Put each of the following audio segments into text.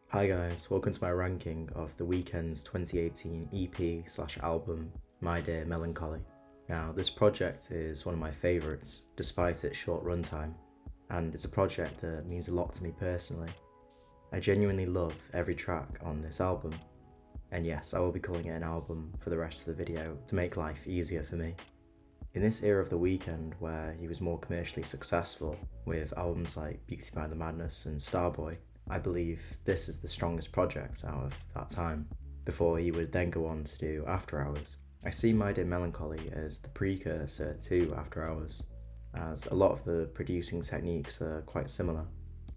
Hi guys, welcome to my ranking of the Weeknd's 2018 EP/album, My Dear Melancholy. Now, this project is one of my favourites, despite its short runtime, and it's a project that means a lot to me personally. I genuinely love every track on this album, and yes, I will be calling it an album for the rest of the video to make life easier for me. In this era of the Weeknd, where he was more commercially successful with albums like Beauty by the Madness and Starboy, I believe this is the strongest project out of that time, before he would then go on to do After Hours. I see My Dear Melancholy as the precursor to After Hours, as a lot of the producing techniques are quite similar.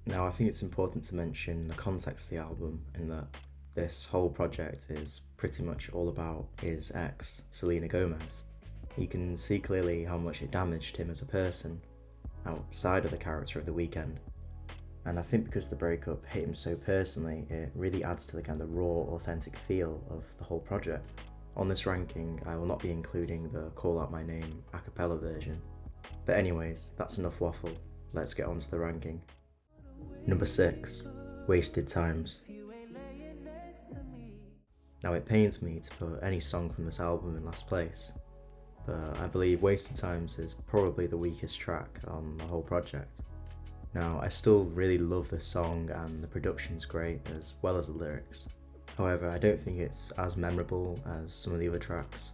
Now, I think it's important to mention the context of the album, in that this whole project is pretty much all about his ex, Selena Gomez. You can see clearly how much it damaged him as a person, outside of the character of the Weeknd. And I think because the breakup hit him so personally, it really adds to the kind of raw, authentic feel of the whole project. On this ranking, I will not be including the Call Out My Name a cappella version. But anyways, that's enough waffle, let's get on to the ranking. Number 6, Wasted Times. Now, it pains me to put any song from this album in last place, but I believe Wasted Times is probably the weakest track on the whole project. Now, I still really love this song and the production's great as well as the lyrics. However, I don't think it's as memorable as some of the other tracks.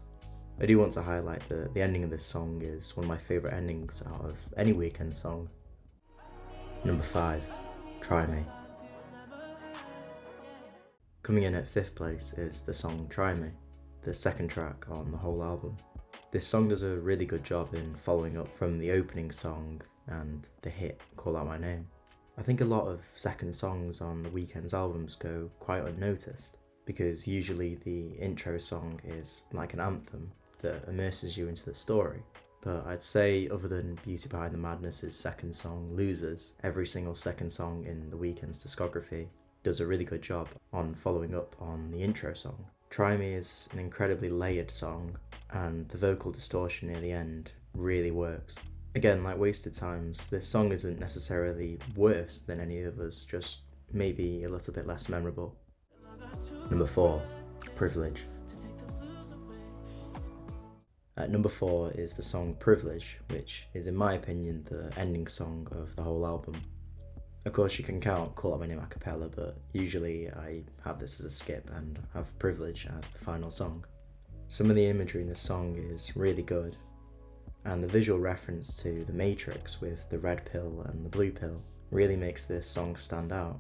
I do want to highlight that the ending of this song is one of my favourite endings out of any Weeknd song. Number 5, Try Me. Coming in at 5th place is the song Try Me, the second track on the whole album. This song does a really good job in following up from the opening song and the hit Call Out My Name. I think a lot of second songs on the Weeknd's albums go quite unnoticed, because usually the intro song is like an anthem that immerses you into the story. But I'd say, other than Beauty Behind the Madness' second song, Losers, every single second song in the Weeknd's discography does a really good job on following up on the intro song. Try Me is an incredibly layered song, and the vocal distortion near the end really works. Again, like Wasted Times, this song isn't necessarily worse than any others, just maybe a little bit less memorable. Number 4, Privilege. At number 4 is the song Privilege, which is in my opinion the ending song of the whole album. Of course, you can count Call Out My Name a cappella, but usually I have this as a skip and have Privilege as the final song. Some of the imagery in this song is really good, and the visual reference to the Matrix with the red pill and the blue pill really makes this song stand out.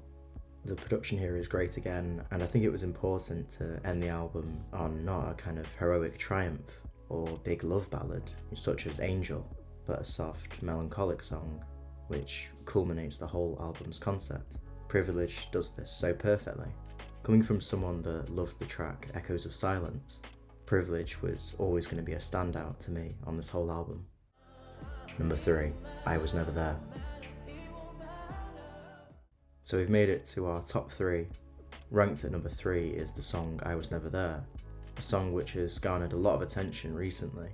The production here is great again, and I think it was important to end the album on not a kind of heroic triumph or big love ballad such as Angel, but a soft, melancholic song which culminates the whole album's concept. Privilege does this so perfectly. Coming from someone that loves the track Echoes of Silence, Privilege was always going to be a standout to me on this whole album. Number 3, I Was Never There. So we've made it to our top 3. Ranked at number 3 is the song I Was Never There, a song which has garnered a lot of attention recently.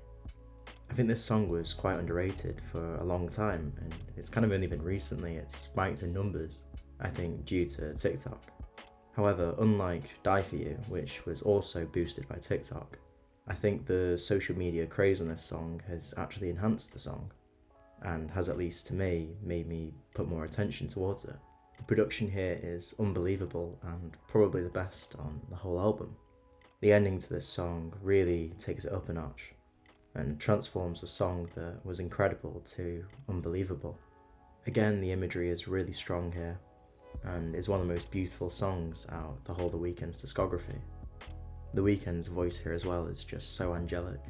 I think this song was quite underrated for a long time, and it's kind of only been recently it's spiked in numbers, I think due to TikTok. However, unlike Die For You, which was also boosted by TikTok, I think the social media craze on this song has actually enhanced the song, and has, at least to me, made me put more attention towards it. The production here is unbelievable and probably the best on the whole album. The ending to this song really takes it up a notch and transforms a song that was incredible to unbelievable. Again, the imagery is really strong here and is one of the most beautiful songs out the whole of the Weeknd's discography. The Weeknd's voice here as well is just so angelic,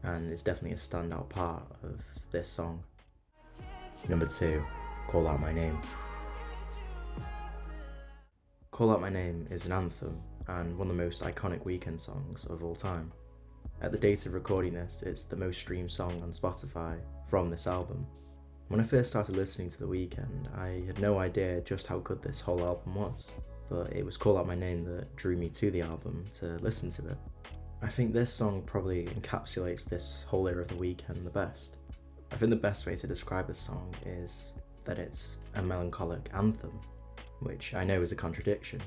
and is definitely a standout part of this song. Number 2, Call Out My Name. Call Out My Name is an anthem and one of the most iconic Weeknd songs of all time. At the date of recording this, it's the most streamed song on Spotify from this album. When I first started listening to The Weeknd, I had no idea just how good this whole album was, but it was Call Out My Name that drew me to the album to listen to it. I think this song probably encapsulates this whole era of The Weeknd the best. I think the best way to describe this song is that it's a melancholic anthem, which I know is a contradiction.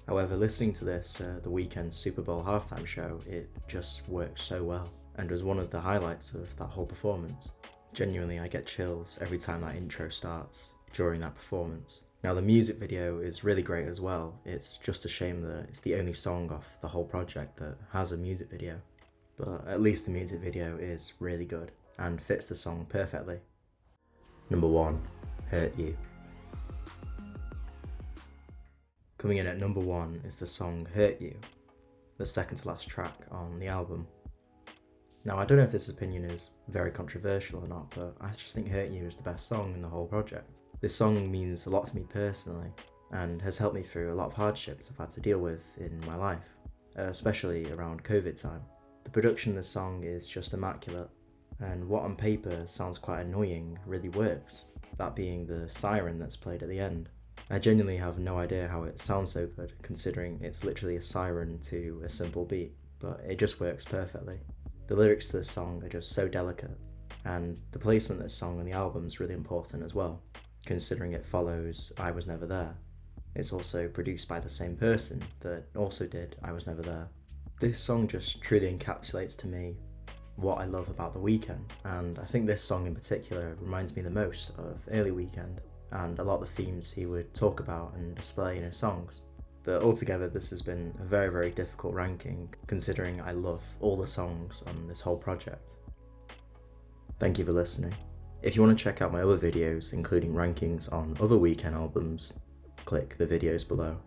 However, listening to this, the Weeknd Super Bowl halftime show, it just works so well and was one of the highlights of that whole performance. Genuinely, I get chills every time that intro starts during that performance. Now, the music video is really great as well. It's just a shame that it's the only song off the whole project that has a music video. But at least the music video is really good and fits the song perfectly. Number 1, Hurt You. Coming in at number 1 is the song Hurt You, the second to last track on the album. Now, I don't know if this opinion is very controversial or not, but I just think Hurt You is the best song in the whole project. This song means a lot to me personally and has helped me through a lot of hardships I've had to deal with in my life, especially around COVID time. The production of the song is just immaculate, and what on paper sounds quite annoying really works, that being the siren that's played at the end. I genuinely have no idea how it sounds so good, considering it's literally a siren to a simple beat, but it just works perfectly. The lyrics to this song are just so delicate, and the placement of this song on the album is really important as well, considering it follows I Was Never There. It's also produced by the same person that also did I Was Never There. This song just truly encapsulates to me what I love about The Weeknd, and I think this song in particular reminds me the most of early Weeknd and a lot of the themes he would talk about and display in his songs. But altogether, this has been a very, very difficult ranking, considering I love all the songs on this whole project. Thank you for listening. If you want to check out my other videos, including rankings on other Weeknd albums, click the videos below.